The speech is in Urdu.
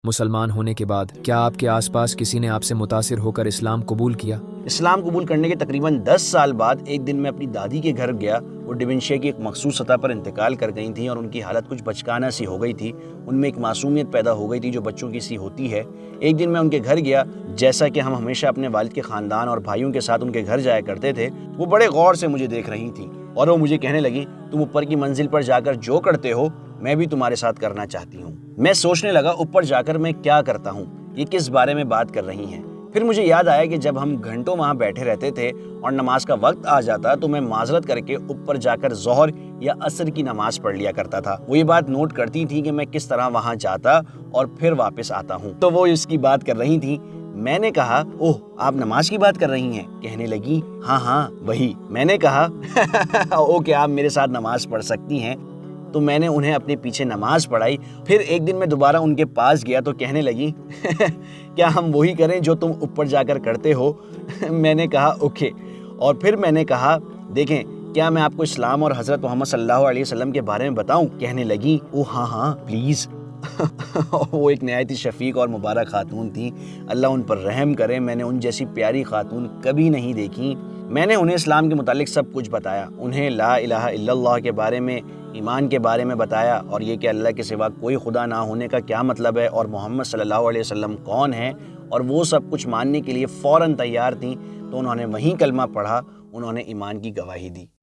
مسلمان ہونے کے بعد کیا آپ کے آس پاس کسی نے آپ سے متاثر ہو کر اسلام قبول کیا؟ اسلام قبول کرنے کے تقریباً 10 سال بعد ایک دن میں اپنی دادی کے گھر گیا۔ وہ ڈیمنشیا کی ایک مخصوص سطح پر انتقال کر گئی تھیں اور ان کی حالت کچھ بچکانہ سی ہو گئی تھی۔ ان میں ایک معصومیت پیدا ہو گئی تھی جو بچوں کی سی ہوتی ہے۔ ایک دن میں ان کے گھر گیا، جیسا کہ ہم ہمیشہ اپنے والد کے خاندان اور بھائیوں کے ساتھ ان کے گھر جایا کرتے تھے۔ وہ بڑے غور سے مجھے دیکھ رہی تھیں اور وہ مجھے کہنے لگی، تم اوپر کی منزل پر جا کر جو کرتے ہو میں بھی تمہارے ساتھ کرنا چاہتی ہوں۔ میں سوچنے لگا اوپر جا کر میں کیا کرتا ہوں، یہ کس بارے میں بات کر رہی ہیں۔ پھر مجھے یاد آیا کہ جب ہم گھنٹوں وہاں بیٹھے رہتے تھے اور نماز کا وقت آ جاتا تو میں معذرت کر کے اوپر جا کر ظہر یا عصر کی نماز پڑھ لیا کرتا تھا۔ وہ یہ بات نوٹ کرتی تھی کہ میں کس طرح وہاں جاتا اور پھر واپس آتا ہوں، تو وہ اس کی بات کر رہی تھی۔ میں نے کہا، اوہ آپ نماز کی بات کر رہی ہیں؟ کہنے لگی، ہاں وہی۔ میں نے کہا اوکے، آپ میرے ساتھ نماز پڑھ سکتی ہیں۔ تو میں نے انہیں اپنے پیچھے نماز پڑھائی۔ پھر ایک دن میں دوبارہ ان کے پاس گیا تو کہنے لگی، کیا ہم وہی کریں جو تم اوپر جا کر کرتے ہو؟ میں نے کہا اوکے۔ اور پھر میں نے کہا، دیکھیں کیا میں آپ کو اسلام اور حضرت محمد صلی اللہ علیہ وسلم کے بارے میں بتاؤں؟ کہنے لگی، او ہاں پلیز۔ وہ ایک نہایت ہی شفیق اور مبارک خاتون تھیں، اللہ ان پر رحم کرے۔ میں نے ان جیسی پیاری خاتون کبھی نہیں دیکھی۔ میں نے انہیں اسلام کے متعلق سب کچھ بتایا، انہیں لا الہ الا اللہ کے بارے میں، ایمان کے بارے میں بتایا، اور یہ کہ اللہ کے سوا کوئی خدا نہ ہونے کا کیا مطلب ہے اور محمد صلی اللہ علیہ وسلم کون ہے، اور وہ سب کچھ ماننے کے لیے فوراً تیار تھیں۔ تو انہوں نے وہیں کلمہ پڑھا، انہوں نے ایمان کی گواہی دی۔